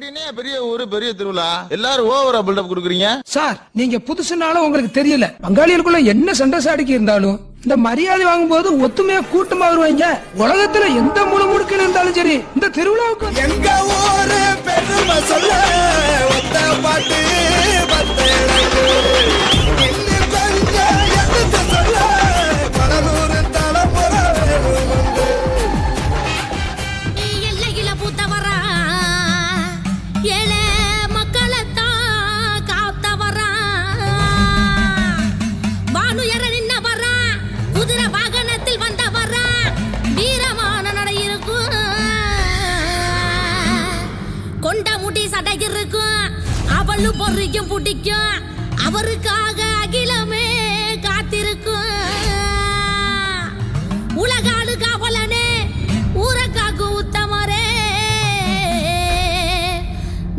என்ன பெரிய ஊரு பெரிய திருவிழா எல்லாரும் ஓவரா பில்டப் கொடுக்குறீங்க சார். நீங்க புதுசுனாலும் உங்களுக்கு தெரியல, பங்காளிகளுக்குள்ள என்ன சண்டை சாடிக்கு இருந்தாலும் இந்த மரியாதை வாங்கும் போது ஒத்துமையா கூட்டமா வருவாங்க. உலகத்துல எந்த முழுமுடுக்கு இருந்தாலும் சரி, இந்த திருவிழாவுக்கு எங்க ஊரு பெருமை சொல்ல ஒத்த பாட்டு பொறிக்கும் புட்டிக்கும் அவருக்காக அகிலமே காத்திருக்கும். உலகாடு காவலனே ஊரக்காக்கு உத்தமரே,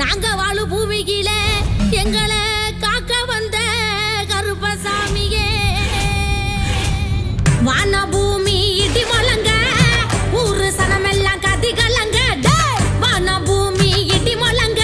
நாங்க வாழு பூமியிலே எங்களை காக்க வந்த கருப்பசாமியே. வான பூமி இடி மலங்க ஊரு சனமெல்லாம் கதி கலங்க. வான பூமி இடி மலங்க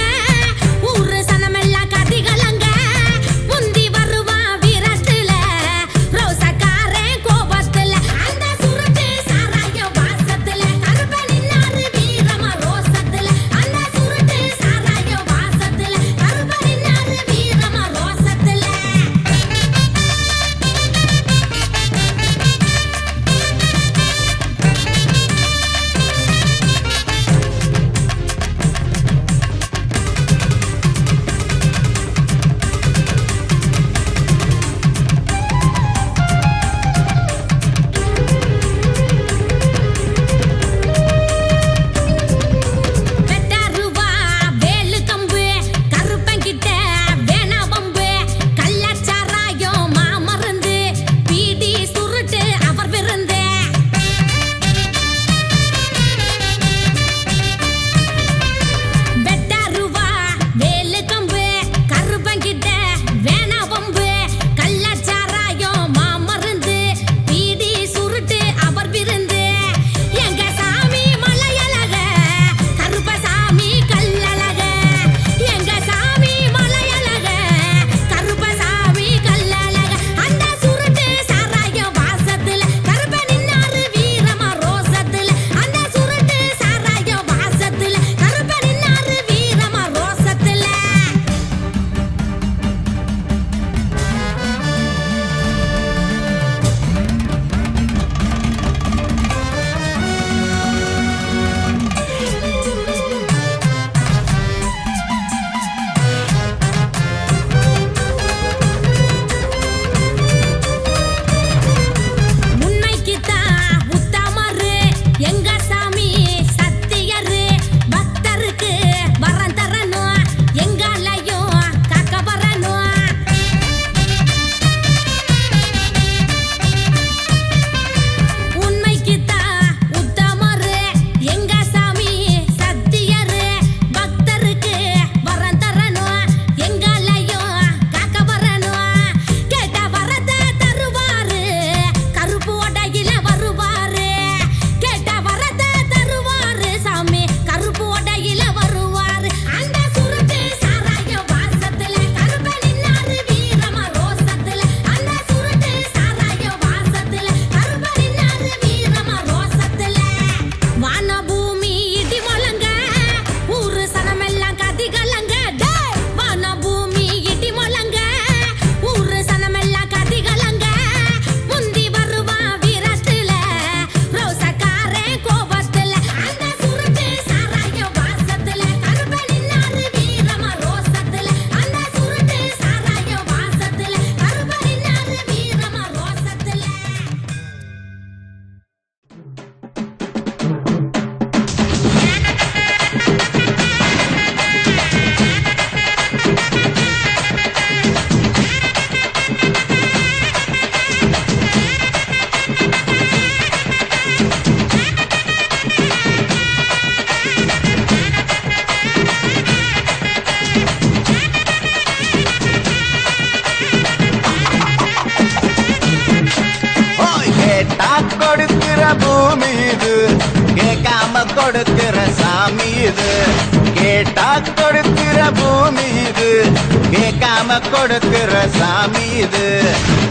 கொடுக்கிற பூமி இது கேட்காம கொடுக்கிற சாமி இது, கேட்டா கொடுக்கிற பூமி இது, கேட்காம கொடுக்கிற சாமி இது.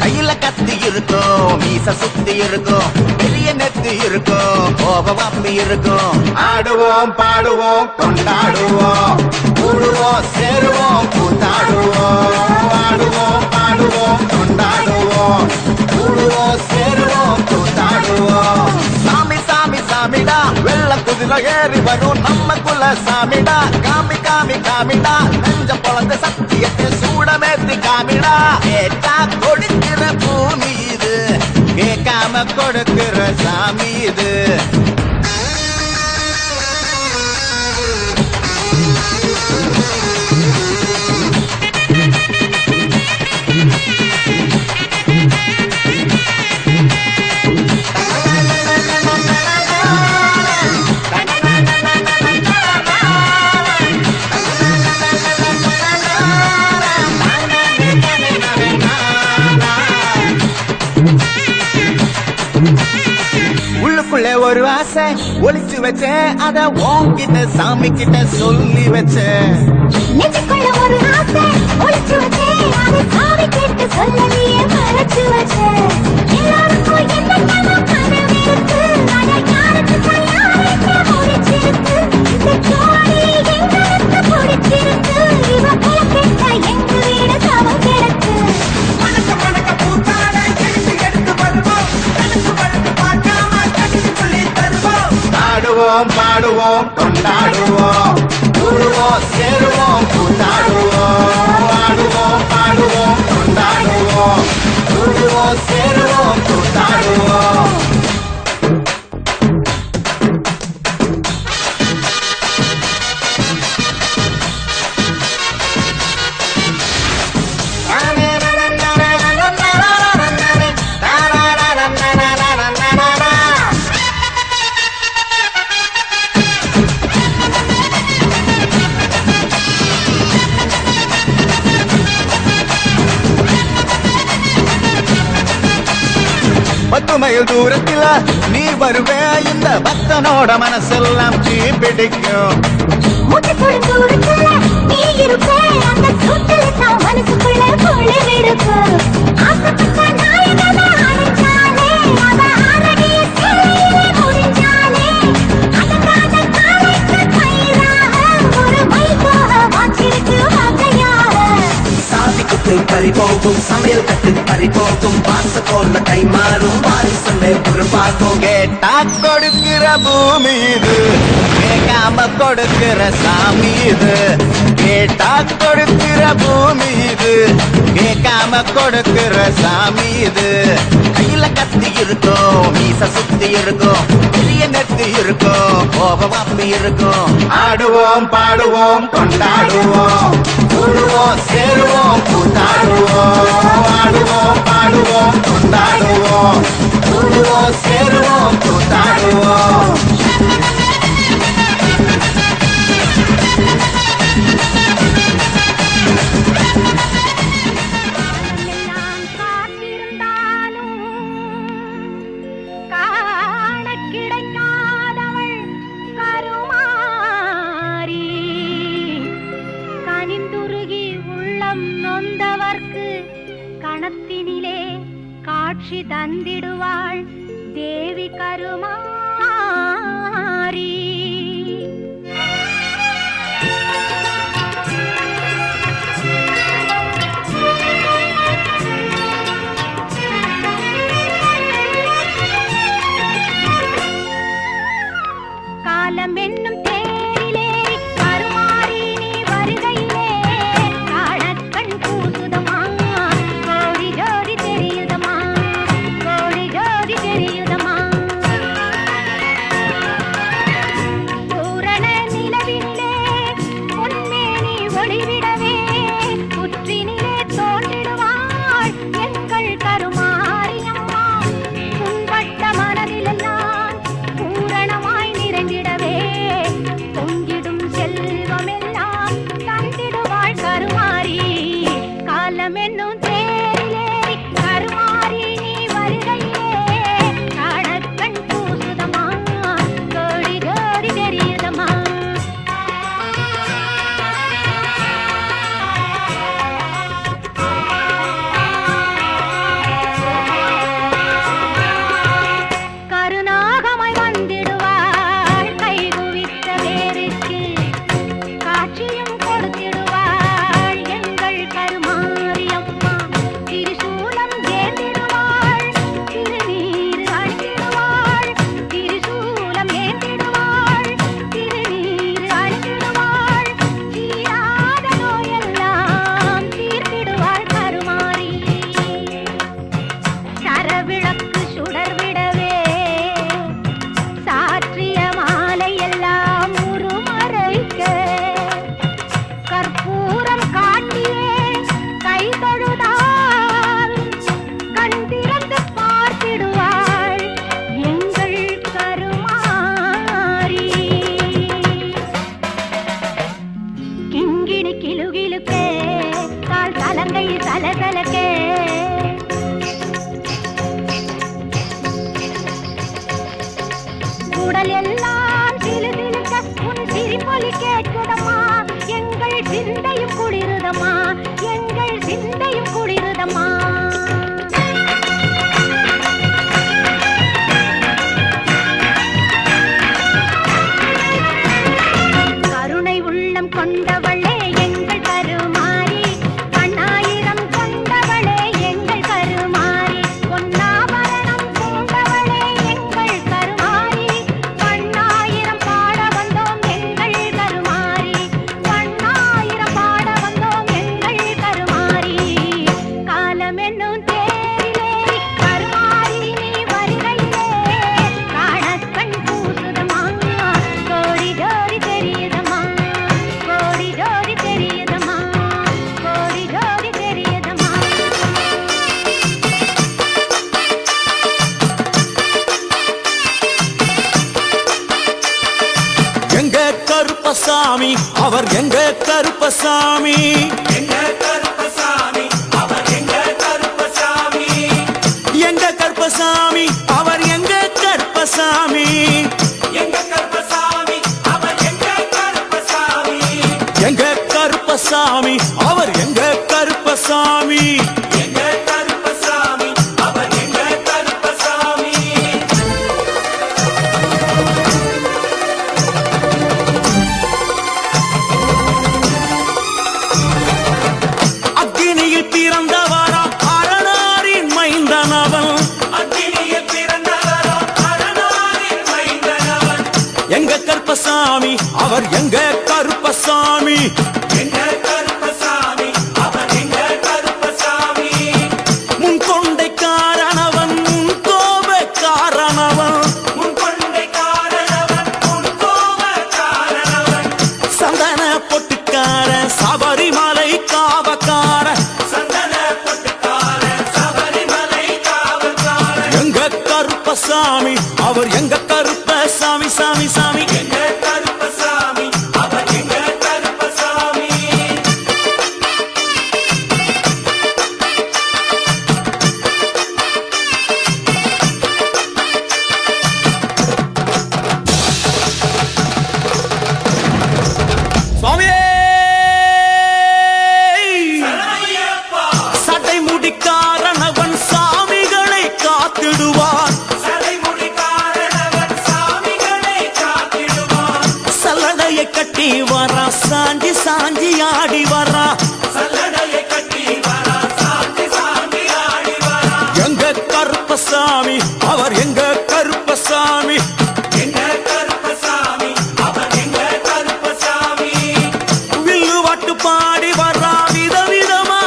கையில கத்தி இருக்கும், மீச சுத்தி இருக்கும், பெரிய நெத்தி இருக்கும், கோபவாப்பி இருக்கும். ஆடுவோம் பாடுவோம் கொண்டாடுவோம், கூடுவோம் சேருவோம் கூத்தாடுவோம். ஆடுவோம் பாடுவோம் கொண்டாடுவோம், கூடுவோம் சேருவோம் கூத்தாடுவோம். சாமி சாமி சாமிடா, வெள்ள குதிரை ஏறி வரும் நம்ம குல சாமிடா. காமி காமி காமிடா, நெஞ்ச பொழந்த சத்தியத்தை சூடமேத்தி காமிடா. கேட்டா கொடுக்கிற பூமி இது, கேட்காம கொடுக்கிற சாமி இது. உள்ளுக்குள்ளே ஒரு ஆசை ஒளிச்சு வச்சேன், அத உன்கிட்ட சாமி கிட்ட சொல்லி வச்சேன். நெஞ்சுக்குள்ள ஒரு ஆசை ஒளிச்சு வச்சேன், அதை சாமி கிட்ட சொல்லலையே மறைச்சு வச்சேன். எல்லாருக்கும் என்னென்னமோ கனவு இருக்கு, அதை யாருக்கு யாருக்கு முடிச்சிருக்கு. இந்த ஜோடி எங்களுக்கு பிடிச்சிருக்கு, இவ கிட்ட எங்க வீடு சவம் கிடக்கு. மணக்க மணக்க பூத்தாட எடுத்து எடுத்து வருவோம், கணக்கு வழக்கு பார்க்காம கடிச்சு சொல்லி தருவோம். ஆடுவோம் பாடுவோம் கொண்டாடுவோம், கூடுவோம் சேருவோம் கூத்தாடுவோம். ஆடுவோம் பாடுவோம் கொண்டாடுவோம், கூடுவோம் சேருவோம் கூத்தாடுவோம். பத்து மைல் தூரத்தில நீ வருவே, இந்த பக்தனோட மனசெல்லாம் தீ பிடிக்கும். மூச்சுக்குள்ள தூரத்துல நீ இருப்பே, அந்த சூட்டில தான் மனசுக்குள்ள குளிர் எடுக்கும். ஆசைப்பட்ட நாயகனை அடைஞ்சாலே, அவ ஆரடிய சிலையிலே முடிஞ்சாலே, அடங்காத காலைக்கு கயிறாக ஒரு மைல் போக வாச்சிருக்கு வகையாக. சாதி குத்து பறி போகும், சமையல் கட்டு பறி போகும், பாச போல கை மாறும், வாரிசுமே பொறுப்பாகும். கேட்டா கொடுக்கிற பூமி இது, கேட்காம கொடுக்கிற சாமி இது. கேட்டா கொடுக்கிற பூமி இது, கேட்காம கொடுக்கிற சாமி இது. கையில கத்தி இருக்கும், மீச சுத்தி இருக்கும், பெரிய நெத்தி இருக்கும், கோபவாப்பி இருக்கும். ஆடுவோம் பாடுவோம் கொண்டாடுவோம், கூடுவோம் சேருவோம் கூத்தாடுவோம். ஆடுவோம் பாடுவோம் கொண்டாடுவோம், கூடுவோம் சேருவோம் கூத்தாடுவோம். எல்லாம் காத்திருந்தாலும் காண கிடைக்காதவள் கருமாரி. கனிந்துருகி உள்ளம் நொந்தவர்க்கு கணத்தினிலே காட்சி தந்திடுவாள் தேவி கருமாரி. காலம் என்னும் தேரிலே கருமாறி நீ வருகையிலே, காணக்கண் கூசுதமா கோடி ஜோதி தெரியுதமா, கோடி ஜோதி தெரியுதமா. பூரண நிலவினிலே பொன்மேனி ஒளிவிடவே, புற்றினிலே தோன்றிடுவாள் எங்கள் கருமாரியம்மா. புண்பட்ட மனதிலெல்லாம் பூரணமாய் நிறைந்திடவே, கருப்பசாமி அவர் எங்க கருப்பசாமி எங்க கருப்பசாமி அவர் எங்க கருப்பசாமி எங்க கருப்பசாமி அவர் எங்க கருப்பசாமி எங்க கருப்பசாமி அவர் எங்க கருப்பசாமி எங்க கருப்பசாமி அவர் எங்க கருப்பசாமி எங்க கருப்பசாமி அவர் எங்க கருப்பசாமி அக்கினியில் பிறந்தவரா அரணாரின் மைந்தனவன் அக்கினியில் பிறந்தவரா அரணாரின் மைந்தனவன் எங்க கருப்பசாமி அவர் எங்க கருப்பசாமி எங்க கருப்பசாமி அவர் எங்க கருப்பசாமி முன் கொண்டை காரணவன் முன் கோப காரணவன் முன் கொண்டை காரணவன் முன் கோப காரணவன் சந்தன பொட்டுக்கார சபரிமலை காவக்கார சந்தன பொட்டுக்கார சபரிமலை காவக்கார எங்க கருப்பசாமி அவர் எங்க கருப்பசாமி சாமி சாமி எங்க கருப்பசாமி அவர் எங்க கருப்பசாமி சுவாமியே சட்டை முடிக்காரனவன் சாமிகளை காத்திடுவான் சட்டை முடிக்காரனவன் சாமிகளை காத்திடுவான் சல்லடையை கட்டி வரா சாஞ்சி சாஞ்சி ஆடி வரா சல்லடையை கட்டி வரா சாஞ்சி சாஞ்சி ஆடி வரா எங்க கருப்பசாமி அவர் எங்க கருப்பசாமி எங்க கருப்பசாமி அவர் எங்க கருப்பசாமி வில்லு பாட்டு பாடி வரா விதவிதமா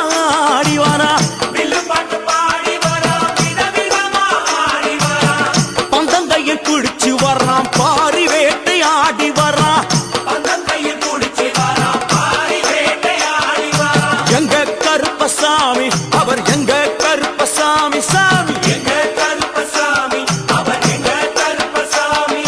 ஆடி வரா வில்லு பாட்டு பாடி வரா விதவிதமா ஆடி வரா பந்தங்கையில் குடிச்சு வர்றான் பாரி வேட்டை ஆடி வரா பந்தங்கையில் குடிச்சு வரா பாரி வேட்டை ஆடி வரா எங்க கருப்பசாமி அவர் எங்க கருப்பசாமி சாமி எங்க கருப்பசாமி அவர் எங்க கருப்பசாமி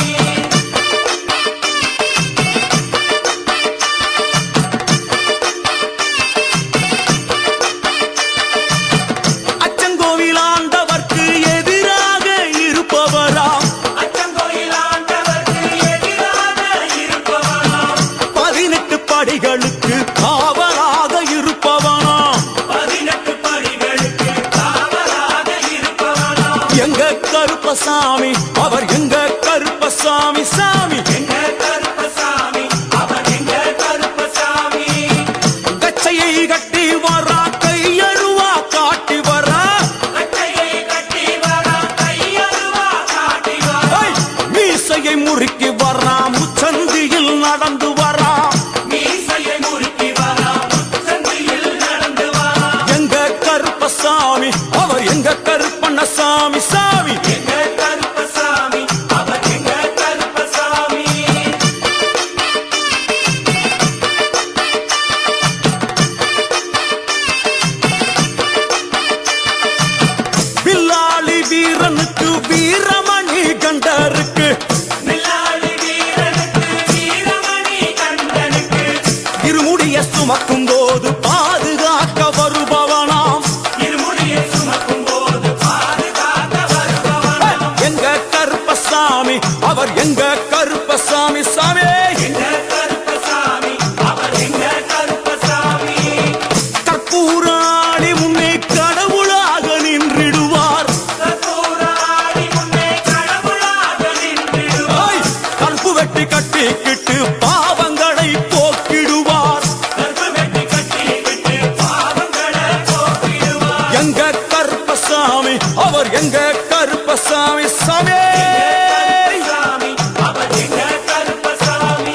அச்சங்கோவில் ஆண்டவர்க்கு எதிராக இருப்பவராம் அச்சங்கோவில் ஆண்டவர்க்கு எதிராக இருப்பவராம் 18 படிகளுக்கு காவலாக இருப்பவனாம் 18 படிகளுக்கு காவலாக இருப்பவனாம் எங்க கருப்பசாமி அவர் எங்க கருப்பசாமி சாமி எங்க கருப்பசாமி அவர் எங்க கருப்பசாமி கச்சையை கட்டி வரா கையருவா காட்டி வரா கச்சையை கட்டி வரா கையருவா காட்டி வரா மீசையை முறுக்கி வரா முச்சந்தியில் நடந்து வரா மீசையை முறுக்கி வரா முச்சந்தியில் நடந்து வரா எங்க கருப்பசாமி அவர் எங்க கருப்பண்ணசாமி சாமி எங்க கருப்பசாமி அவர் எங்க கருப்பசாமி வில்லாளி வீரனுக்கு வீரமணி கண்டருக்கு வில்லாளி வீரனுக்கு வீரமணி கண்டனுக்கு இருமுடிய சுமக்கும் போது பாதுகாக்க வருபவனாம் இருமுடிய சுமக்கும் போது பாதுகாக்க வருபவனாம் எங்க கருப்பசாமி அவர் எங்க கருப்பசாமி சாமி எங்க கருப்பசாமி அவர் எங்க கருப்பசாமி கற்பூராடி முன்னே கடவுளாக நின்றிடுவார் கற்பூராடி முன்னே கடவுளாக நின்றிடுவார் கற்பு வெட்டி கட்டிக்கிட்டு பாவங்களை போக்கிடுவார் கற்பு வெட்டி கட்டிக்கிட்டு பாவங்களை போக்கிடுவார் எங்க கருப்பசாமி அவர் எங்க கருப்பசாமி சாமி அவர் எங்க கருப்பசாமி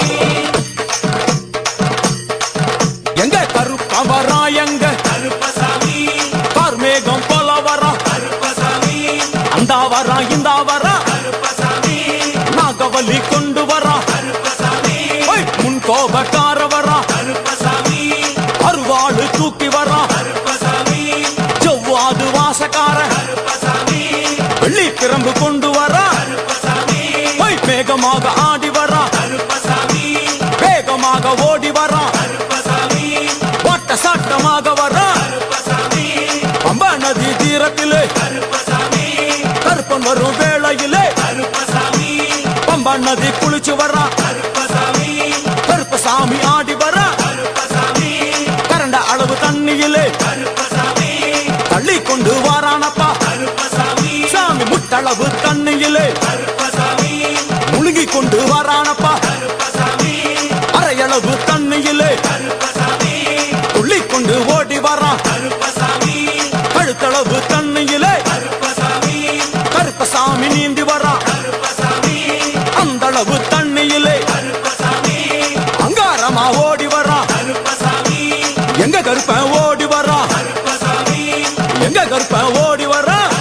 எங்க கருப்பவரா எங்க கருப்பசாமி கார்மேகம் போல வரா கருப்பசாமி அந்த வரா இந்த வரா கருப்பசாமி நாகவலி கொண்டு வரா கருப்பசாமி முன் கோபக்கார வரா கருப்பசாமி அருவாளு தூக்கி வரா கருப்பசாமி ஜவ்வாது வாசக்கார கருப்பசாமி வெள்ளி பிரம்பு கொண்டு வரா கருப்பசாமி மேகமாக ஆடி வரா கருப்பசாமி வேகமாக ஓடி வரான் ஓட்ட சாட்டமாக வரான் பம்பா நதி தீரத்திலே கருப்பன் வரும் வேளையிலே பம்பா நதி குளிச்சு வரான் கருப்பசாமி ஆடி வரான் கரண்ட அளவு தண்ணியிலே தள்ளி கொண்டு வாரானப்பா சாமி முட்டளவு தண்ணியிலே முழுகி கொண்டு வாரானப்பா அரையளவு தண்ணியிலே துள்ளி கொண்டு ஓடி வரான் கழுத்தளவு தண்ணியிலே கருப்பசாமி நீந்தி வரான் அந்த அளவு தண்ணியிலே அங்காரமா ஓடி வரான் எங்க கருப்பன் ஓடி வரான் எங்க கருப்பன் ஓடி வரான்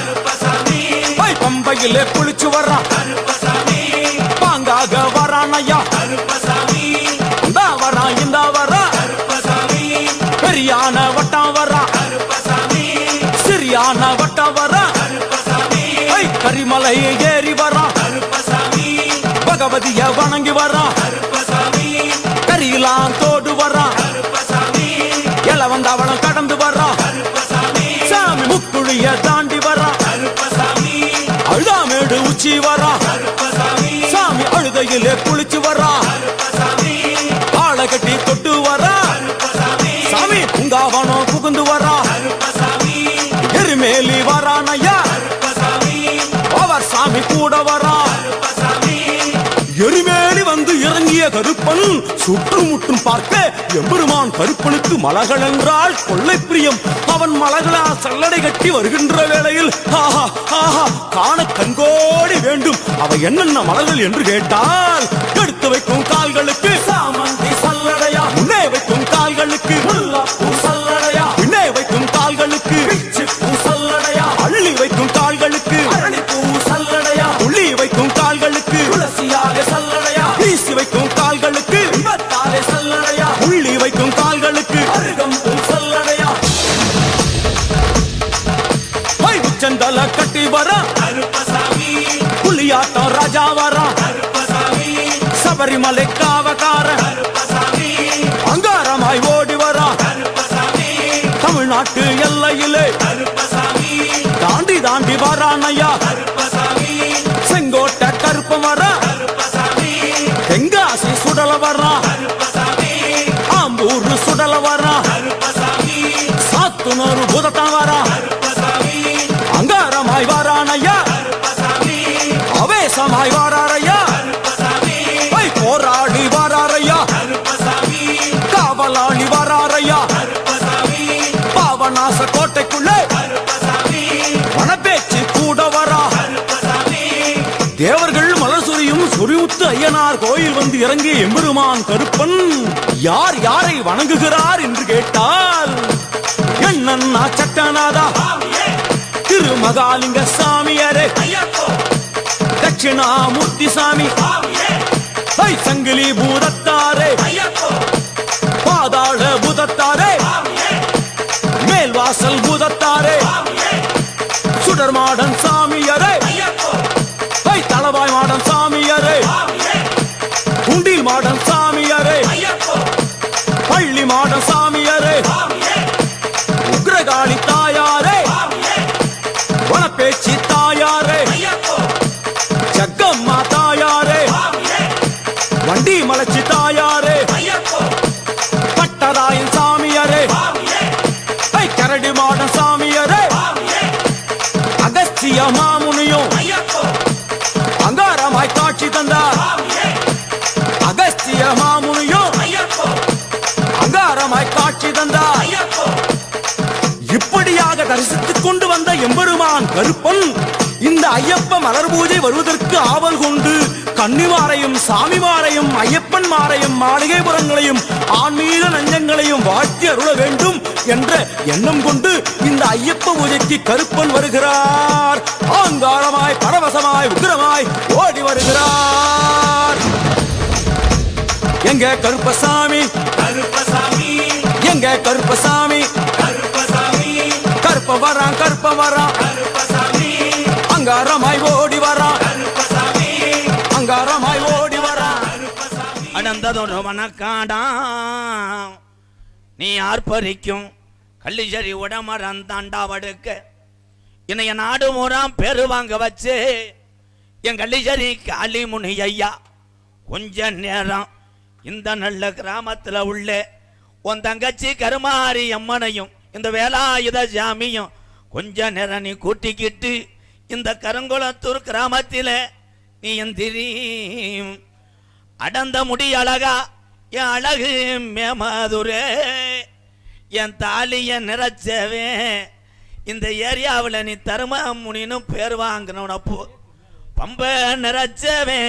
பம்பையிலே குளிச்சு வரான் பாங்காக வரான் ஐயா இந்த வரான் இந்த வரான் பெரியான வட்டம் வரான் சிறியான வட்டம் வரான் கரிமலை ஏறி வரான் பகவதிய வணங்கி வரான் கரியெல்லாம் தோடு வரான் எல வந்தவளம் கடந்து வரான் சாமி முக்குழிய தாண்டி வரான் அழுதாமேடு உச்சி வரான் சாமி அழுதையிலே குளிச்சு வரான் ஆளை கட்டி தொட்டு வரான் சாமி உங்காவனம் புகுந்து வரான் எருமேலி வரான் ஐயா அவர் சாமி கூட வரான் எருமேலி வந்து இறங்கிய கருப்பன் சுற்றுமுற்றும் பார்க்க எம்பெருமான் கருப்பனுக்கு மலகள் என்றால் கொள்ளை பிரியம் அவன் மலகளா சல்லடை கட்டி வருகின்ற வேளையில் ஆஹா ஆஹா காண கண்கோடி வேண்டும் அவை என்னென்ன மலர்கள் என்று கேட்டால் எடுத்து வைக்கும் கால்களுக்கு சாமந்தி சல்லடையா முன்னே வைக்கும் கால்களுக்கு முல்லைப்பூ சல்லடையா பின்னே வைக்கும் கால்களுக்கு பிச்சிப்பூ சல்லடையா அள்ளி வைக்கும் கால்களுக்கு அரளிப்பூ சல்லடையா உள்ளி வைக்கும் கால்களுக்கு துளசியாக சல்லடையா வீசி வைக்கும் கால்களுக்கு விபத்தாலே சல்லடையா உள்ளி வைக்கும் கால்களுக்கு அருகம்பூ சல்லடையா உச்சந்தல கட்டி வர புலியாட்டம் ராஜா வர சபரிமலை காவக்கார அங்காரமாய் ஓடி வர தமிழ்நாட்டு எல்லையிலே தாண்டி தாண்டி வரான் ஐயா செங்கோட்டை கருப்ப வர தெங்காசி சுடல வர ஆம்பூர் சுடல வர சாத்துனூர் புதத்தான் வர அங்காரமாய் வாரான் ஐயா அவேசமாய் வாராரையா போராடி வாராரையா காவலாளி வாராரையா பாவநாச கோட்டைக்குள்ளே வனப்பேச்சு கூட வரா தேவர்கள் மலர் சொரியும் சொரிமுத்து ஐயனார் கோயில் வந்து இறங்கிய எம்பெருமான் கருப்பன் யார் யாரை வணங்குகிறார் என்று கேட்டால் என்னன்னா சட்டநாதா திருமகாலிங்க சாமியாரே தட்சிணாமூர்த்தி சாமி சங்கிலி பூதத்தாரே பாதாள பூதத்தாரே மேல்வாசல் பூதத்தாரே சுடர்மாடன் சாமியாரே தளவாய் மாடன் சாமியாரே குண்டில் மாடன் சாமியாரே பள்ளி மாடன் சாமியாரே உக்ரகாளி தாயாரே வனப்பேச்சி தாயாரே ஜக்கம்மா தாயாரே வண்டி மலைச்சி தாயாரே பட்டராயன் சாமியாரே கரடி மாடன் சாமியாரே அகஸ்திய மாமுனியும் அங்காரமாய் காட்சி தந்தார் அகஸ்திய மாமுனியும் அங்காரமாய் காட்சி தந்தார் இப்படியாக தரிசித்துக் கொண்டு வந்த எம்பெருமான் கருப்பன் இந்த ஐயப்ப மலர் பூஜை வருவதற்கு ஆவல் கொண்டு கன்னிமாரையும் சாமிமாரையும் ஐயப்பன் மாரையும் மாளிகைபுரங்களையும் ஆன்மீக நஞ்சங்களையும் வாழ்த்தி அருள வேண்டும் என்ற எண்ணம் கொண்டு இந்த ஐயப்ப பூஜைக்கு கருப்பன் வருகிறார். ஆங்காரமாய் பரவசமாய் உக்கிரமாய் ஓடி வருகிறார். எங்க கருப்பசாமி எங்க கருப்பசாமி கருப்ப வரான் அங்காரமாய் ஓடி வரான் அங்காரமாய் ஓடி வரான். அண்ணா பிறந்ததொரு வனக்காடாம் நீ ஆர்ப்பரிக்கும் கள்ளிச்செடி உடமரந்தாண்டாவடுக்க இணைய நாடு மூறாம் பேரு வாங்க வச்சு என் கள்ளிச்செடி காளிமுனி ஐயா கொஞ்ச நேரம் இந்த நல்ல கிராமத்தில் உள்ள உன் தங்கச்சி கருமாரி அம்மனையும் இந்த வேலாயுத சாமியும் கொஞ்ச நேரம் நீ கூட்டிக்கிட்டு இந்த கருங்குளத்தூர் கிராமத்தில் நீ எந்திரி அடந்த முடி அழகா என் அழகு மேமதுரே என் தாலிய நிறைச்சவே இந்த ஏரியாவில் நீ தரும முனின்னு பேர் வாங்கினப்போ பம்ப நிறைச்சவே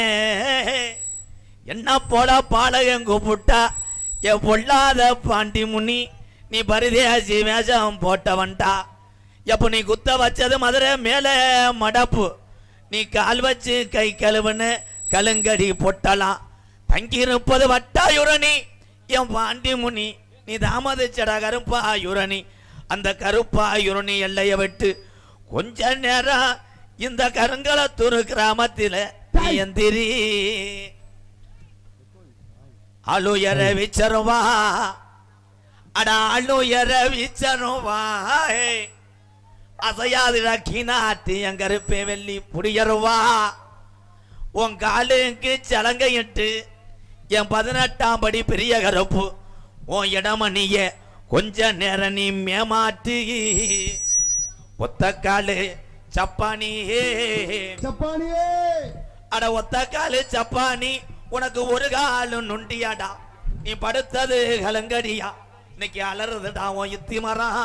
என்ன போல பாலகம் கூப்பிட்டா என் பொல்லாத பாண்டி முனி நீ பரிதேசி வேஷம் போட்டவன்டா எப்போ நீ குத்த வச்சது மதுரை மேலே மடப்பு நீ கால் வச்சு கை கழுவுன்னு கலுங்கடி பொட்டலாம் தங்கியிருப்பது வட்டாயுரணி என் பாண்டி முனி நீ தாமதிச்சடா கருப்பாயுரணி அந்த கருப்பாயுரணி எல்லையை விட்டு கொஞ்ச நேரம் இந்த கருங்கலத்தூர் கிராமத்தில் நீ எந்திரி அழுயர விச்சருவா அடா அழுயர விச்சருவா அசையாதிரா கீனாட்டி என் கருப்பே வெள்ளி புடியருவா உன் காலுக்கு சலங்கையிட்டு என் 18ஆம் படி பெரிய கருப்பு உன் இடமணிய கொஞ்ச நேரம் நீ மேமாட்டு ஒத்த காலு சப்பானியே அட ஒத்த காலு சப்பானி உனக்கு ஒரு காலு நுண்டியாடா நீ படுத்தது கலங்கடியா இன்னைக்கு அலறுதுடா உன் யுத்தி மரம்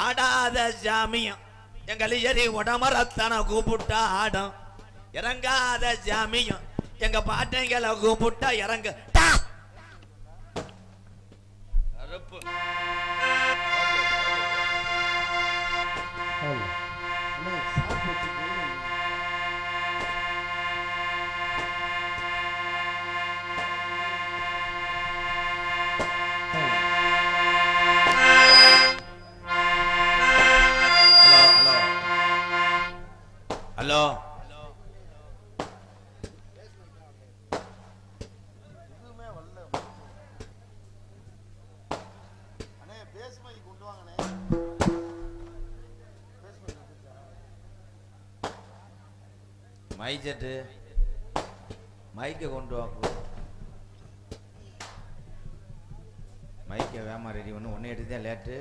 ஆடாத ஜாமியம் எங்க லியரி உடமரத்தான கூப்பிட்டா ஆடும் இறங்காத ஜாமியம் எங்க பாட்டைங்களை கூப்பிட்டா இறங்க ஹலோ மைச்சட்டு மைக்கை கொண்டு வாக்கு மைக்கை வேமா ரெடி பண்ணு ஒன்று எடுத்தேன் லேட்டு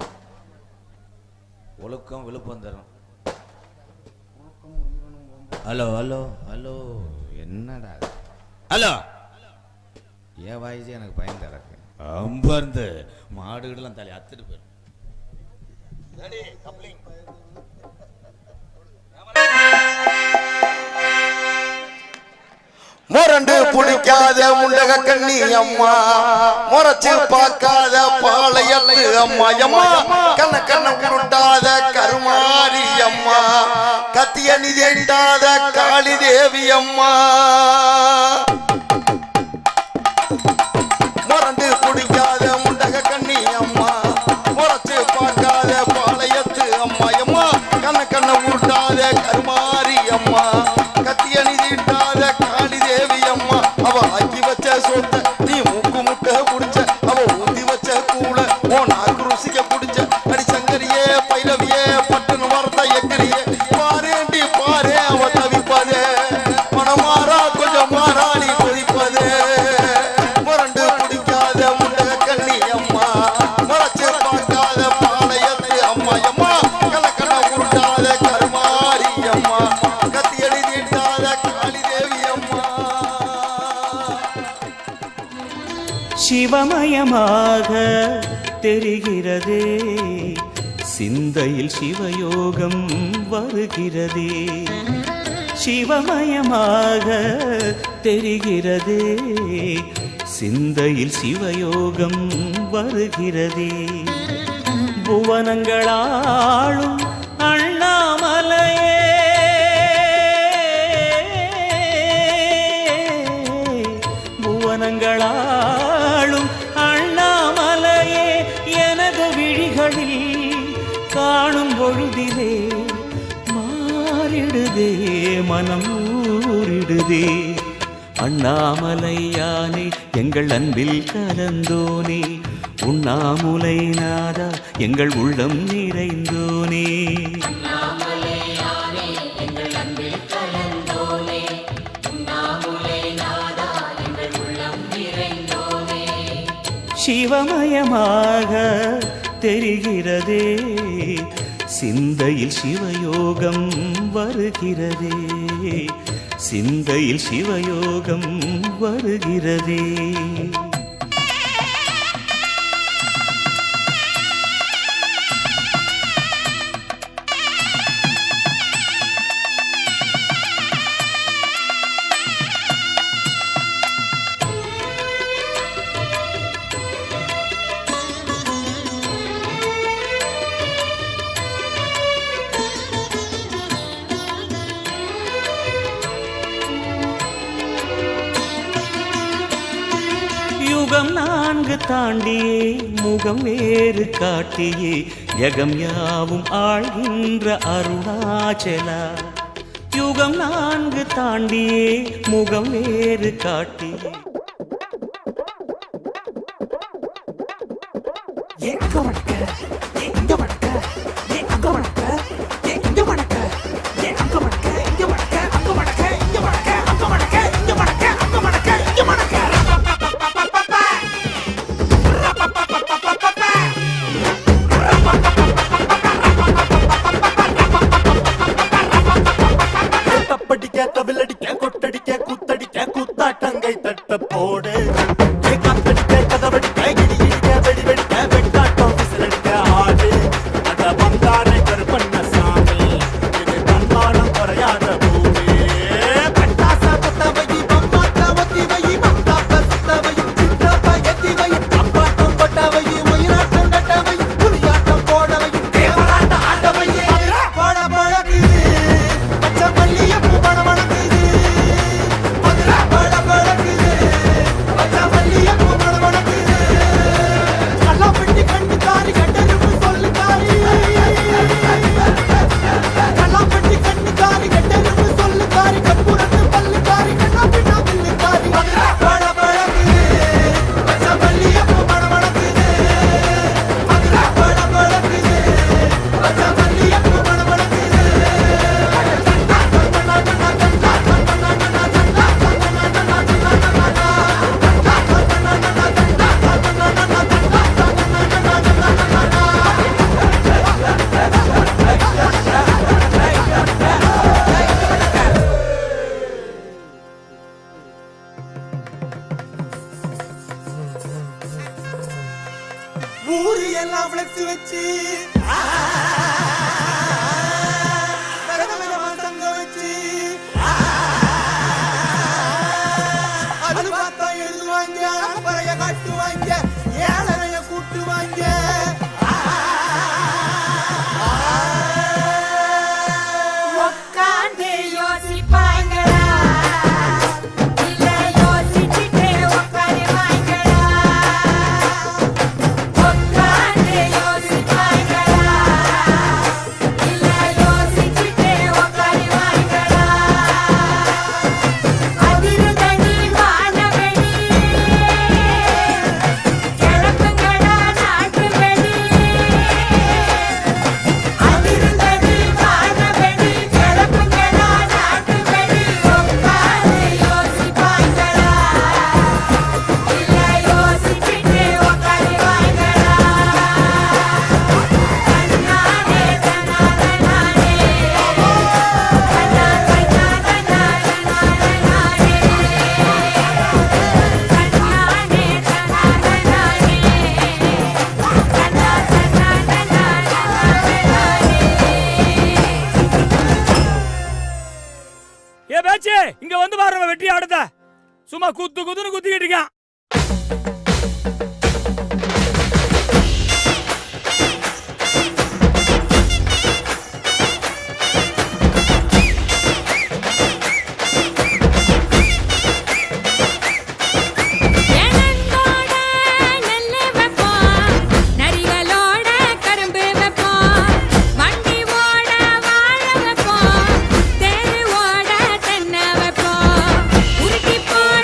ஒழுக்கம் விழுப்பம் தரும் ஹலோ ஹலோ ஹலோ என்னடா ஹலோ ஏன் வாய்ஸ் எனக்கு பயன் தரக்கு ரொம்ப இருந்து மாடுகள்லாம் தலை அத்துட்டு போயிடும் முரண்டு புடிக்காத முண்டக கண்ணி அம்மா முறைச்சு பார்க்காத பாளையத்து அம்மா அம்மா கண்ண கண்ண உருட்டாத கருமாரி அம்மா கத்திய நிதிட்டாத காளி தேவி அம்மா முரண்டு புடிக்காத முண்டக கண்ணி அம்மா முறைச்சு பார்க்காத பாளையத்து அம்மா அம்மா கண்ண கண்ண உருட்டாத கருமாரி அம்மா கத்திய நிதிட்டாத காளி தேவி அம்மா அவ ஆக்கி வச்ச சொத்த நீ மூக்கு முட்டை குடிச்ச அவ ஊதி வச்ச கூள ஓ நாக்கு ருசிக்க குடிச்ச அடி சங்கரியே பைரவியே பட்டுன்னு வரத எக்கரியே பாரேண்டி பாரே அவ தவிப்பதே மனமாறா கொஞ்சம் மாறா நீ கொதிப்பதே முரண்டு பிடிக்காத முண்டக கண்ணி அம்மா முறைச்சு பார்க்காத பாளையத்து அம்மா அம்மா கலக்கண்ண உருட்டாத கருமாரி அம்மா கத்தியடி தீட்டாத காளி தேவி அம்மா சிவமயமாக தெரிகிறதே சிந்தையில் சிவயோகம் வருகிறதே சிவமயமாக தெரிகிறதே சிந்தையில் சிவயோகம் வருகிறதே புவனங்களாளும் அண்ணாமலையே புவனங்களாளும் அண்ணாமலையே எனது விழிகளில் காணும் பொழுதிலே மாறிடுதே மனம் ஊறிடுதே அண்ணாமலையானே எங்கள் அன்பில் கலந்தோனே, உண்ணாமுலை நாதா எங்கள் உள்ளம் நிறைந்தோனே. சிவமயமாக தெரிகிறதே, சிந்தையில் சிவயோகம் வருகிறதே, சிந்தையில் சிவயோகம் வருகிறதே. யுகம் 4 தாண்டியே முகம் வேறு காட்டியே யகம் யாவும் ஆழ்கின்ற அருணாச்சலா. யுகம் 4 தாண்டியே முகம் வேறு காட்டியே கவிலடிக்க கொட்டடிக்க குத்தடிக்க குத்தாட்டங்கை தட்ட போடு, காத்தடிக்க கதவடிக்க இடி இடிக்க வெடி வெடிக்க வெட்டாட்டம் விசிலடிக்க ஆடு. அட வந்தாரை கருப்பண்ண சாமி, இது தன்மானம் குறையாத பூமி. பட்டாச புத்தவை பம்பாட்ட ஒத்திவை பந்தாப்ப சுத்தவை சித்தப்ப எத்திவை அப்பாட்டம் கொட்டவை மயிராட்டம் கட்டவை புலியாட்டம் போடவை தேவராட்ட ஆட்டவை போட பழகுது பச்சை மல்லிய பூபண வணங்குது பட பழகுது பச்சை மல்லிய பூபண வணங்குது. கல்லா பெட்டி கண்ணுக்காரி கட்டரும்பு சொல்லுக்காரி, கல்லா பெட்டி கண்ணுக்காரி கட்டரும்பு சொல்லுக்காரி கற்பூரத்து பல்லுக்காரி கண்ணா பின்னா பில்லுக்காரி பட பழகுது பச்சை மல்லிய பூபண வணங்குது பட பழகுது பச்சை மல்லிய பூபண வணங்குது. ஊரு எல்லாம் ஃப்ளெக்ஸ் வச்சு விதவிதமா தங்க வச்சு அது பார்த்தா எழுதுவாங்க, பறைய காட்டுவாங்க, ஏழரைய கூட்டுவாங்க. உக்காந்து யோசிப்பாங்களா, இல்ல யோசிச்சுட்டே உக்காருவாங்களா? உக்காந்து யோசிப்பாங்களா, இல்ல யோசிச்சுட்டே உக்காருவாங்களா? அதிருதடி வானவெளி, கிளப்புங்களா நாட்டு வெடி. அதிருதடி வானவெளி, கிளப்புங்களா நாட்டு வெடி. உக்காந்து யோசிப்பாங்களா, இல்ல யோசிச்சுட்டே உக்காருவாங்களா? தன்னானே தன்னானே நானே, தன்னா தன்னா தன்னா தன்னானே நானே, தன்னானே தன்னானே நானே, தன்னா தன்னா தன்னா தன்னானே நானே. ஏ பேச்சு, இங்க வந்து பாருங்க வெட்டி ஆடுத. சும்மா குத்து குத்துன்னு குத்திக்கிட்டு இருக்கான். ஏனந்தோட நெல்லு வைப்போம், நரிகளோட கரும்பு வைப்போம், வண்டி ஓட வாழை வைப்போம், தேரு ஓட தென்னை வைப்போம், உருட்டி போட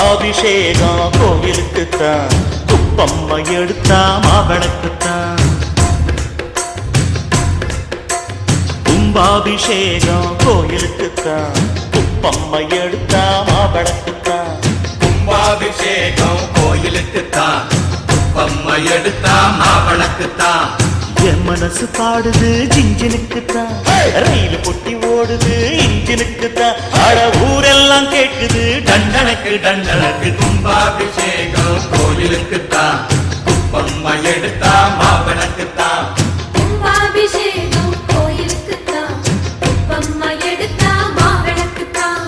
கும்பாபிஷேகம் கோயிலுக்குத்தான், குப்பம்மை எடுத்தா மாவிளக்குத்தான். கும்பாபிஷேகம் கோயிலுக்குத்தான், குப்பம்மை எடுத்தா மாவிளக்குத்தான். கும்பாபிஷேகம் கோயிலுக்குத்தான், குப்பம்மை எடுத்தா மாவிளக்குத்தான். என் மனசு பாடுது ஜிஞ்சினுக்குத்தான், ரயில் பொட்டி ஓடுது இன்ஜினுக்குத்தான். அட ஊரெல்லாம் கேக்குது டண்டனக்கு டண்டனக்கு. கும்பாபிஷேகம் கோயிலுக்குத்தான், குப்பம்மை எடுத்தா மாவிளக்குத்தான். கும்பாபிஷேகம் கோயிலுக்குத்தான், குப்பம்மா எடுத்தா மாவிளக்குத்தான்.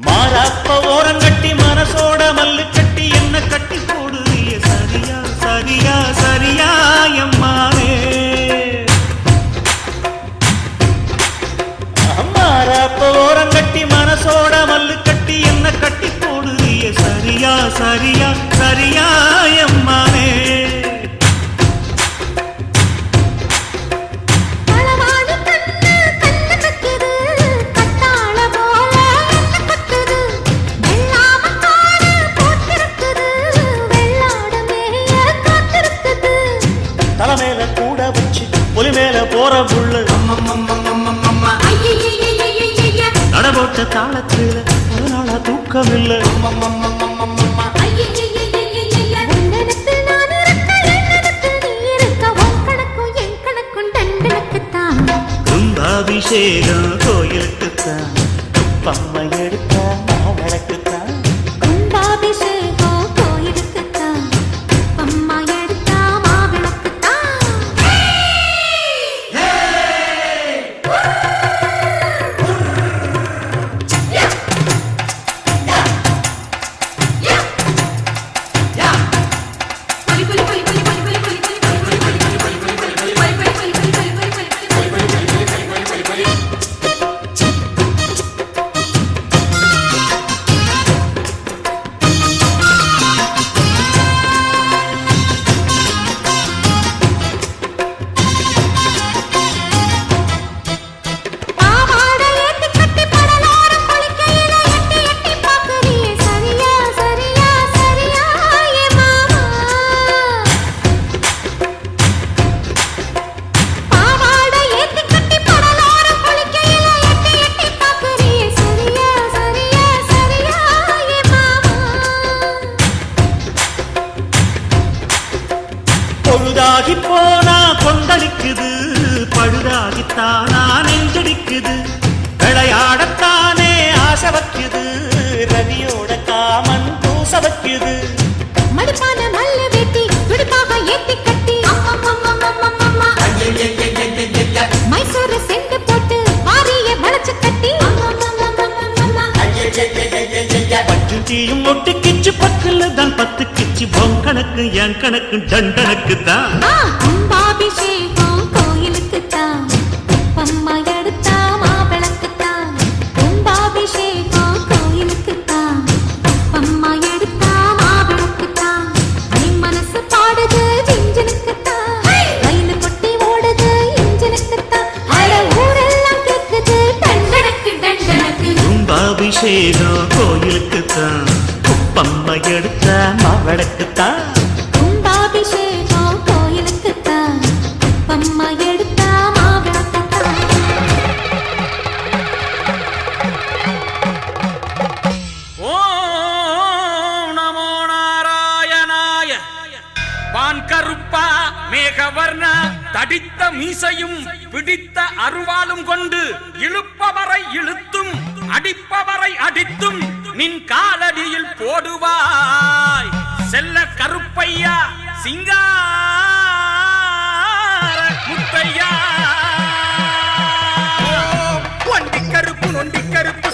மாறாப்ப ஓரங்கட்டி மனசோட மல்லு கட்டி என்ன கட்டி போடுறிய சரியா சரியா சரியா எம்மானே. மாறாப்ப ஓரங்கட்டி மனசோட மல்லு கட்டி என்ன கட்டி போடுறிய சரியா சரியா சரியா எம்மானே. களவாடு கண்ணு கண்ணு கக்குது, கத்தாழ போல என்ன கத்துது. வெள்ளாம காடு போட்டிருக்குது, வெள்ளாடு மேய காத்திருக்குது. தலைமையில கூட வச்சு புலி மேல போற புள்ள ஐயையையையையைய, நடபோட்ட தாளத்துல ஒரு நாளா தூக்கமில்லை. ஐயையையையையைய. உன்னிடத்தில் நான் இருக்க, என்னிடத்தில் நீ இருக்க, உன் கணக்கும் என் கணக்கும் டண்டனுக்குத்தான். கும்பாபிஷேகம் கோயிலுக்குத்தான், குப்பம்மை எடுத்தா மாவிளக்குத்தான். கும்பாபிஷேகம் கோயிலுக்குத்தான், குப்பம்மா எடுத்தா மாவிளக்குத்தான். பாவாடை ஏத்தி கட்டி படலோரம் குளிக்கையில எட்டி எட்டி பாக்குறியே சரியா சரியா சரியா ஏ மாமா. பாவாடை ஏத்தி கட்டி படலோரம் குளிக்கையில எட்டி எட்டி பாக்குறியே சரியா சரியா சரியா ஏ மாமா. பொழுதாகி போனா கொந்தளிக்குது, பழுதாகித்தானா நெஞ்சடிக்குது. விளையாடத்தானே ஆசை வைக்குது, ரவியோட காமன் பூச வைக்குது. மடிப்பான மல்லு வெட்டி துடுப்பாக ஏத்தி கட்டி அம்மம்மம்மம்மம்மம்மம்மா. மைசூரு செண்டு போட்டு வாரிய வளைச்சு கட்டி அம்மம்மம்மம்மம்மம்மா. பஞ்சு தீயும் ஒட்டு கிச்சு பக்கல்ல தான் பத்து கிச்சு. பொன் கணக்கு என் கணக்கு டண்டனுக்கு தான். கும்பாபிஷேகம் கோயிலுக்குத்தான், குப்பம்மா எடுத்தா மாவிளக்குத்தான். கும்பாபிஷேகம் கோயிலுக்குத்தான், குப்பம்மா எடுத்தா மாவிளக்குத்தான். என் மனசு பாடுது ஜிஞ்சினுக்குத்தான், ரயில் பொட்டி ஓடுது இன்ஜினுக்குத்தான். அட ஊரெல்லாம் கேக்குது டண்டனக்கு டண்டனக்கு. கும்பாபிஷேகம் கோயிலுக்குத்தான், குப்பம்மை எடுத்த மாவிளக்குத்தான். கும்பாபிஷேகம் கோயிலுக்குத்தான், குப்பம்மா எடுத்தா மாவிளக்குத்தான். ஓம் நமோ நாராயணாய. வான் கருப்பா மேகவர்ணா, தடித்த மீசையும் பிடித்த அருவாளும் கொண்டு இழுப்பவரை இழுத்தும் அடிப்பவரை அடித்தும் நின் காலடியில் போடுவாய் செல்ல கருப்பையா சிங்கார முத்தையா. ஒண்டி கருப்பு நொண்டி கருப்பு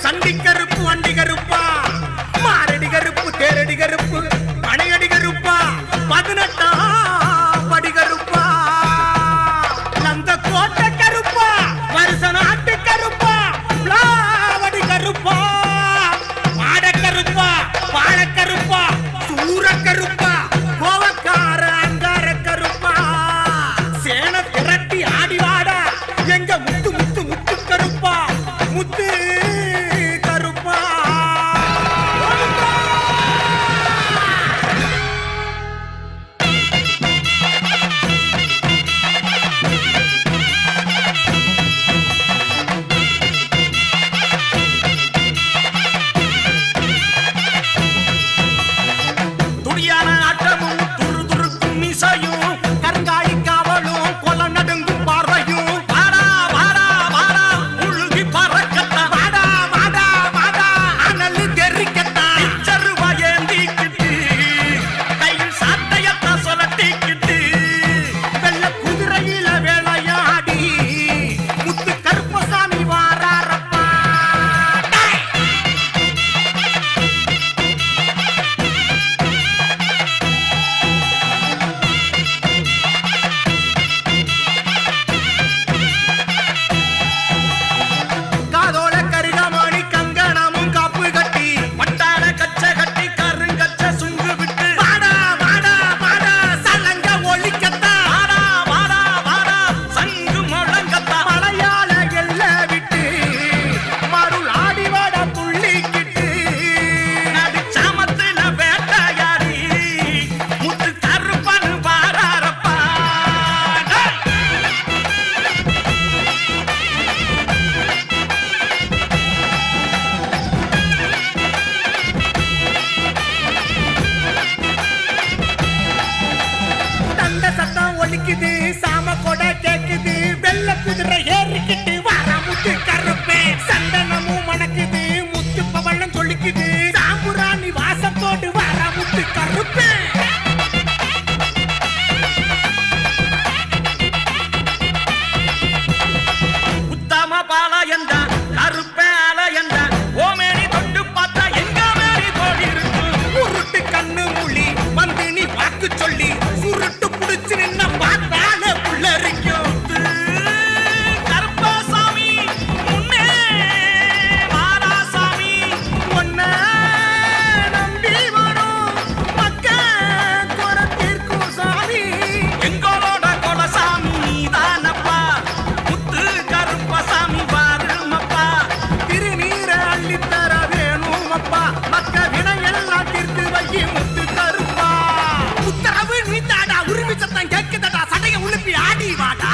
குதிரை ஏறிக்கிட்டு வாரா முத்து கருப்பே சந்தனமும் மணக்குது முத்து பவளம் கொளிக்குது சாம்புராணி வாசத்தோடு வாரா முத்து கருப்பே உத்தம பாளையந்தா கருப்பே ஆலயந்தா ஓமேனி தொட்டு பார்த்தா எங்க மேரி போடி இருக்கு உருட்டு கண்ணு முழி வந்து நீ வாக்கு சொல்லி சுருட்டு புடிச்சு நின்ன பார்த்தாலே புள்ளரிக்கும் கருப்பசாமி முன்னே மாராசாமி ஒன்ன நம்பி வரும் மக்க குறத்திற்கும் சாமி எங்களோட கொலசாமி நீதானப்பா முத்து கருப்பசாமி வாருமப்பா திருநீர அள்ளித்தர வேணுமப்பா மக்க வினையெல்லாம் தீர்த்து வையி முத்து கருப்பா உத்தரவு நீதாடா உரிமை சத்தம் கேட்குதடா சடைய உழுப்பி ஆடி வாடா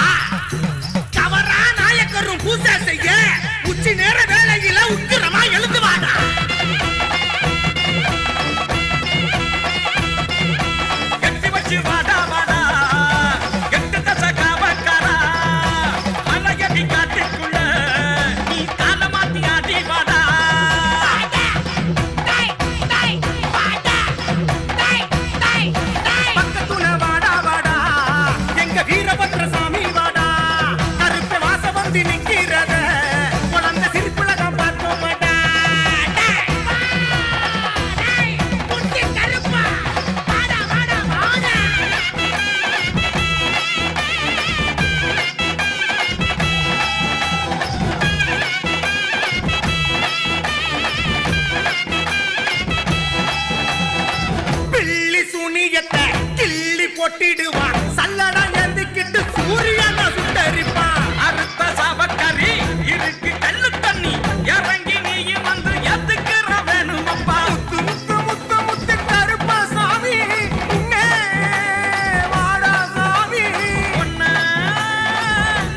கவரா நாயக்கரும் பூசை செய்ய உச்சி நேர வேலையில உக்கிரமா எழுந்து வாடா எட்டி வச்சு வாடா வாடா எட்டு தசை காவக்காரா மலையடி காட்டுக்குள்ள நீ கால மாத்தி ஆடி வாடா பக்கத்துல வாடா வாடா எங்க வீரபத்ர சாமி வாடா கருப்பு வாச வந்து நிக்கிறத குழந்தை சிரிப்புல தான் பார்த்தோம் மாட்டா கருப்பா வாடா வாடா வாடா பில்லி சுனியத்தை கிள்ளி போட்டிடுவா சல்லடா எந்திக்கிட்டு சூரியனை சுட்டரிப்பா அறுத்த சாபக்கறி இருக்கு கல்லு தண்ணி இறங்கி நீயும் வந்து எத்துக்கிற வேணுமப்பா முத்து முத்து முத்து முத்து கருப்பா சாமி உன்னே வாடா சாமி ஒன்ன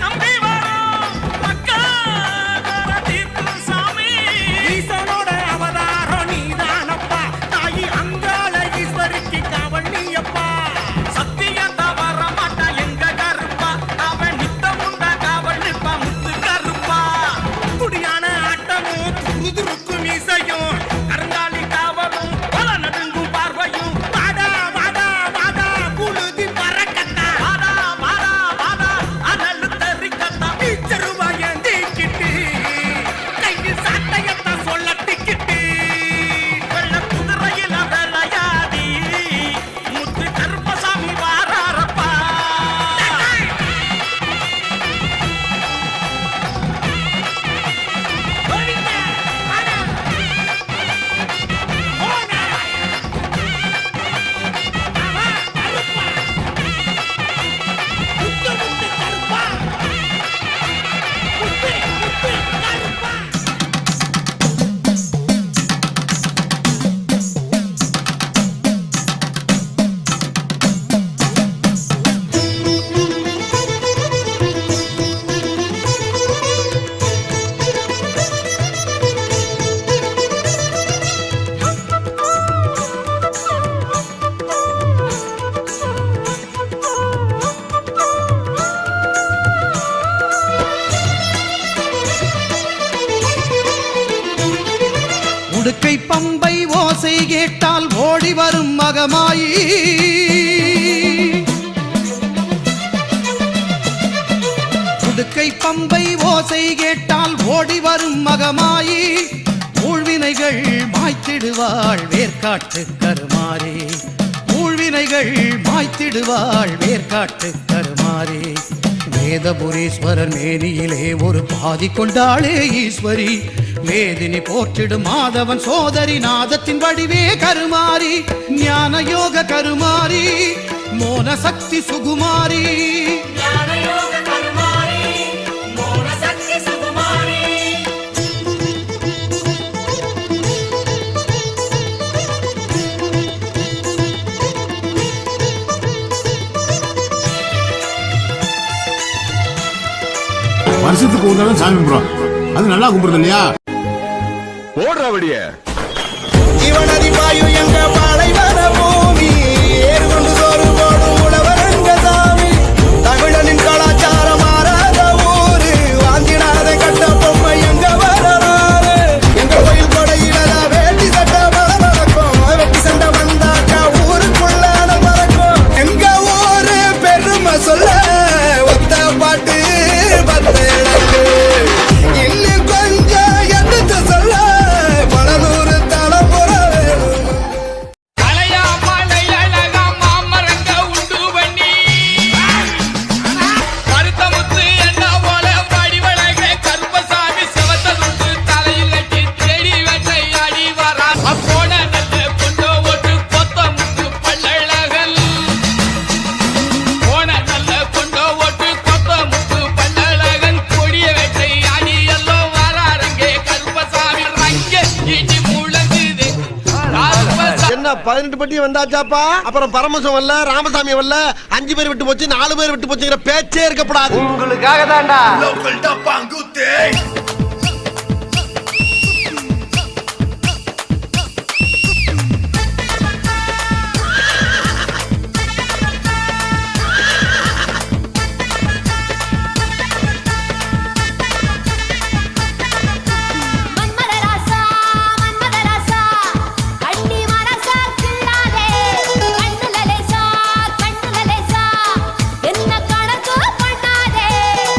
நம்பி வரோம் மக்கா தீர்க்கும் சாமி ஈசனோட அவதாரம் நீதானப்பா தாயி அங்காள ஈஸ்வரிக்கு காவல் நீயப்பா சத்தியம் தவற மாட்டா எங்க கருப்பா அவன் நித்தமுண்டா காவல் நிப்பா முத்து கருப்பா துடியான ஆட்டமும் துருதுருக்கு மீசையும் கருங்காலி காவலும் பல நடுங்கும் பார்வையும் வாடா வாடா வாடா புழுதி பறக்கத்தா வாடா வாடா வாடா அனல் தெரிக்கத்தா பீச்சருவா ஏந்திக்கிட்டு கையில் சாட்டையத்தா சொல்லட்டிக்கிட்டு வெள்ள குதிரையில விளையாடி முத்து கருப்பசாமி வாராரப்பா கோவிந்தா, வாடா. போடா. அவா, கருப்பா. முத்து, முத்து, கருப்பா. முத்து, முத்து, கருப்பா. உடுக்கை பம்பை ஓசை கேட்டால் ஓடி வரும் மகமாயி உடுக்கை பம்பை ஓசை கேட்டால் ஓடி வரும் மகமாயி ஊழ்வினைகள் மாய்த்திடுவாள் வேர்க்காட்டு கருமாறி ஊழ்வினைகள் மாய்த்திடுவாள் வேர்க்காட்டு கருமாறி வேதபுரீஸ்வரர் மேனியிலே ஒரு பாதி கொண்டாளே ஈஸ்வரி வேதினி போற்றிடும் மாதவன் சோதரி நாதத்தின் வடிவே கருமாரி ஞான யோக கருமாரி மோன சக்தி சுகுமாரி வருஷத்துக்கு ஒரு தடவை சாமி கும்பிடுறோம். அது நல்லா கும்பிடுறது இல்லையா? ஓடுற வழிய இவனதி பாயு எங்க பாலைவன பூமி ஏறு கொண்டு சோறு போடும் உழவரங்க சாமி தமிழனின் கலாச்சாரம் மாறாத ஊரு 18 பட்டி வந்தாச்சாப்பா. அப்புறம் பரமசம் வரல, ராமசாமி வரல, 5 பேர் விட்டு போச்சு, 4 பேர் விட்டு போச்சுங்கிற பேச்சே இருக்கப்படாது. உங்களுக்காக தான்டா. மன்மதராசா மன்மதராசா கண்ணி மனசா கிள்ளாதே கண்ணுல லேசா என்ன கணக்கு பண்ணாதே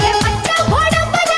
என் மச்சான் உடம்புல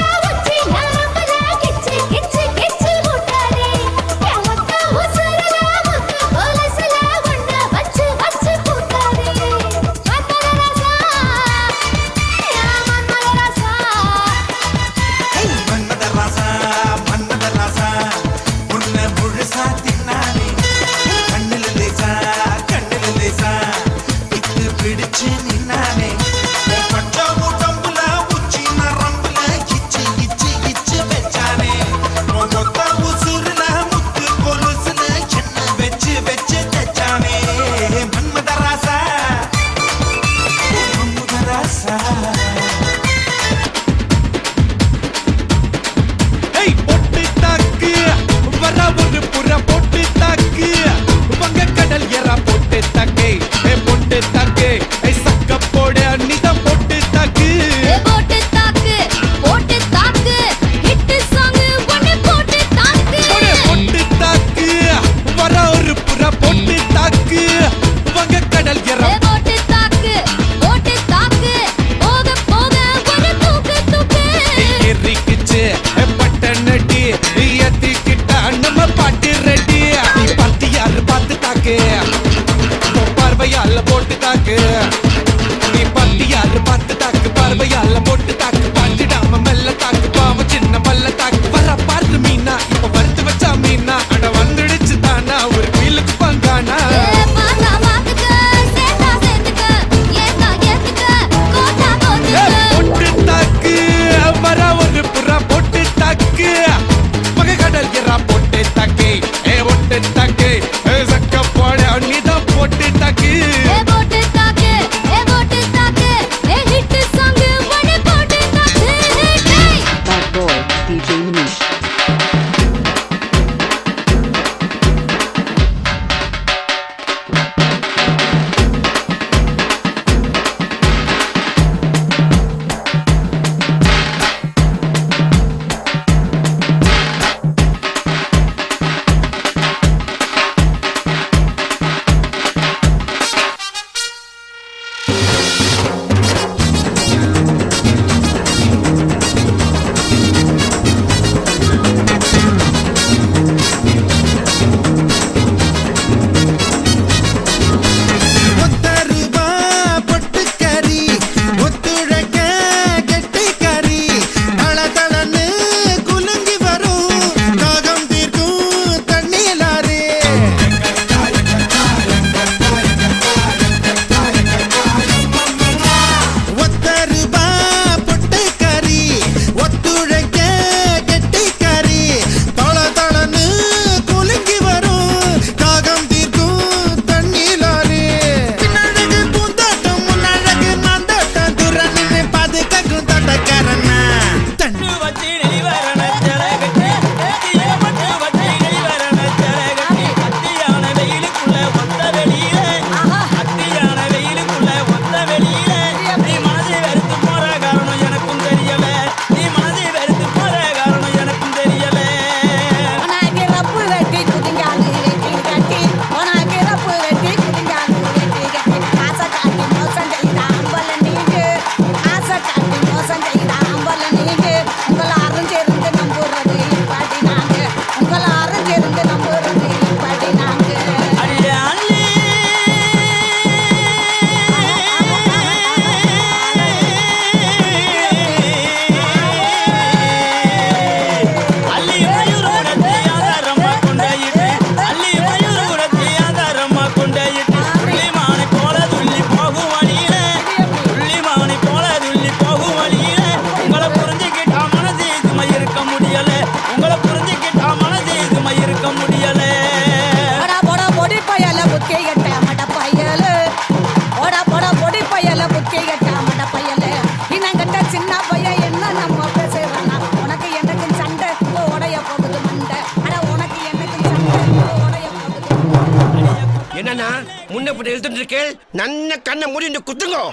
என்ன முன்ன போட்டு எழுத்துட்டு இருக்கேன் நன்ன கண்ணை மூடி குத்துங்கோ.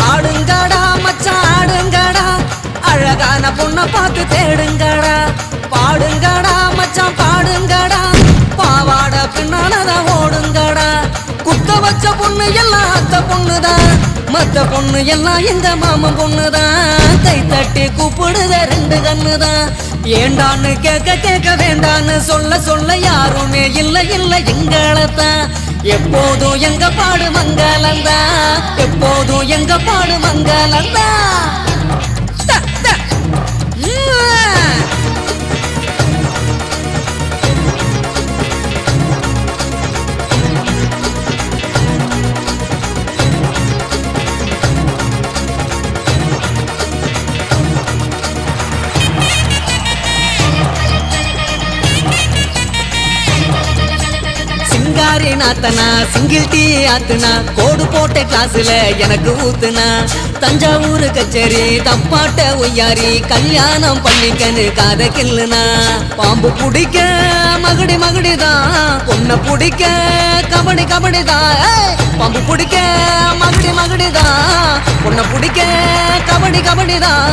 ஆடுங்கடா மச்சான் ஆடுங்கடா, அழகான பொண்ணை பார்த்து தேடுங்கடா. பாடுங்கடா மச்சான் பாடுங்கடா, பாவாட பின்னாலதான் ஓடுங்கடா. குத்த வச்ச பொண்ணு எல்லாம் அத்த பொண்ணுதான், மத்த பொண்ணு எல்லாம் எங்க மாமன் பொண்ணுதான். கை தட்டி கூப்பிடுத ரெண்டு கண்ணுதான். ஏண்டான்னு கேட்க கேட்க வேண்டான்னு சொல்ல சொல்ல யாருமே இல்ல இல்ல எங்களத்தான். எப்போதும் எங்க பாடு மங்களந்தா, எப்போதும் எங்க பாடு மங்களந்தா. சிங்காரி நாத்தனா சிங்கிள் டீ ஆத்துனா, கோடு போட்ட கிளாஸ்ல எனக்கு ஊத்துனா. தஞ்சாவூர் கச்சேரி தப்பாட்ட ஒய்யாரி, கல்யாணம் பண்ணிக்கன்னு காத கில்லுனா. பாம்பு பிடிக்க மகடி மகடிதான், பொண்ணை பிடிக்க கபடி கபடிதான். பாம்பு பிடிக்க மகடி மகடிதான், பொண்ணை பிடிக்க கபடி கபடிதான்.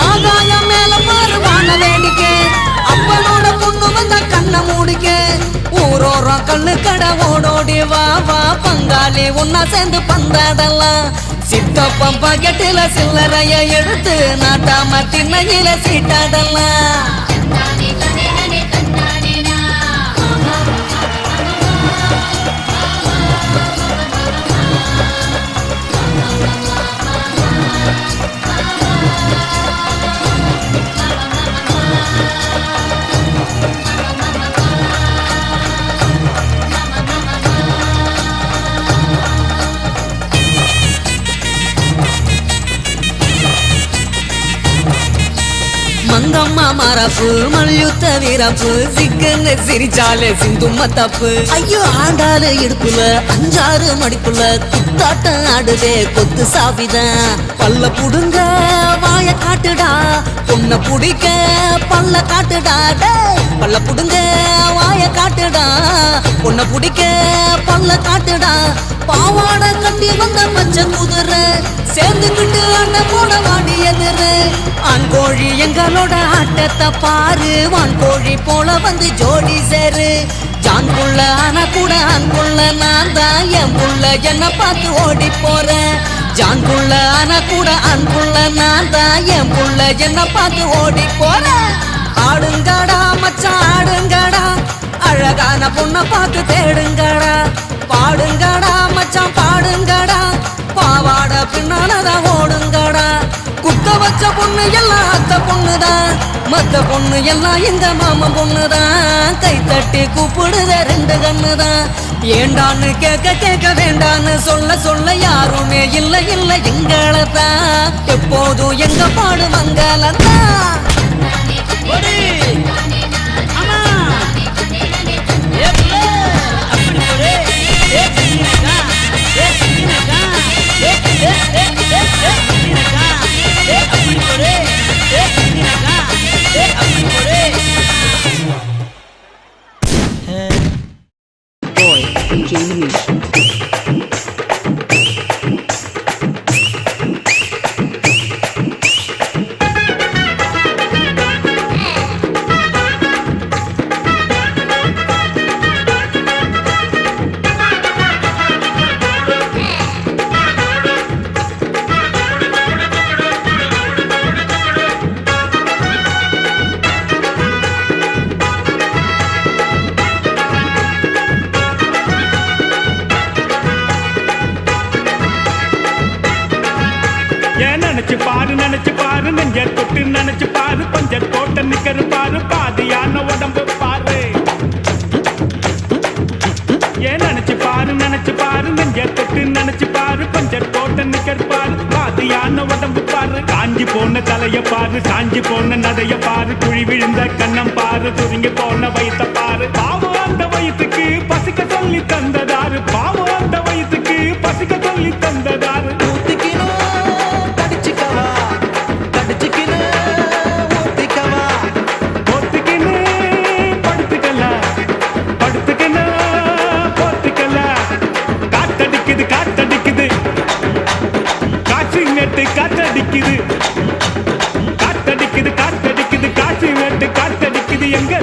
ஆகாயம் மேல மாறுவான வேடிக்கை, அப்பனோட பொண்ணு வந்த கண்ணை மூடிக்க. ஊரோரம் கண்ணு கடை ஓடோடி வா வா பங்காளி ஒன்னா சேர்ந்து பந்தாடலாம். சித்தப்பம் பாக்கெட்டில சில்லறைய எடுத்து நாட்டாம திண்ணையில சீட்டாடலாம். மங்கம்மா மரப்பு மல்யுத்த வீரப்பு, சிக்கன்னு சிரிச்சாலே சிந்தும்ம தப்பு. ஐயோ ஆண்டாளு இடுப்புல அஞ்சாறு மடிப்புல, குத்தாட்டம் ஆடுதே கொத்து சாவிதான். பல்ல புடுங்க வாய காட்டுடா, பொண்ண புடிக்க பல்ல காட்டுடா. பல்ல புடுங்க வாய காட்டுடா, பொண்ண புடிக்க பல்ல காட்டுடா. பாவாட கட்டி வந்த பச்சை குதிரை, சேர்ந்துக்கிட்டு அண்ணன் போட வாடி எதிரு. ஆண் கோழி எங்களோட ஆட்டத்தை பாரு, வான் கோழி போல வந்து ஜோடி சேரு. ஜான் புள்ள ஆனா கூட ஆண் புள்ள நான் தான், என் புள்ள என்ன பார்த்து ஓடி போறேன். ஜான் புள்ள ஆனா கூட ஆண் புள்ள நான் தான், என் புள்ள என்ன பார்த்து ஓடி போறேன். ஆடுங்கடா மச்சான் ஆடுங்கடா, அழகான பொண்ணை பார்த்து தேடுங்கடா. பாடுங்கடா மச்சான் பாடுங்கடா, பாவாட பின்னாலதான் ஓடுங்கடா. குத்த வச்ச பொண்ணு எல்லாம் அத்த பொண்ணுதான், மத்த பொண்ணு எல்லாம் எங்க மாமன் பொண்ணுதான். கை தட்டி கூப்பிடுத ரெண்டு கண்ணுதான். ஏண்டான்னு கேட்க கேட்க வேண்டான்னு சொல்ல சொல்ல யாருமே இல்ல இல்ல எங்களத்தான். எப்போதும் எங்க பாடு மங்களத்தான். நினைச்சு பாரு நெஞ்ச தொட்டு நினைச்சு பாரு, பஞ்சர் போட்ட நிக்கரு பாரு, பாதியான உடம்பு பாரு. ஏன் நினைச்சு பாரு நெஞ்ச தொட்டு நினைச்சு பாரு, பஞ்சர் போட்ட நிக்கரு பாரு, பாதியான உடம்பு பாரு. காஞ்சி சாஞ்சி போன தலைய பாரு சாஞ்சி போன நடைய பாரு குழி விழுந்த கண்ணம் பாரு துருங்கி போன வயித்த பாரு பாவம் அந்த வயிற்றுக்கு பசிக்க சொல்லி தந்ததாரு பாவம் அந்த வயிற்றுக்கு பசிக்க சொல்லி தந்ததாரு காத்தடிக்குது காத்தடிக்குது காத்தடிக்குது காற்று நட்டு காத்தடிக்குது எங்க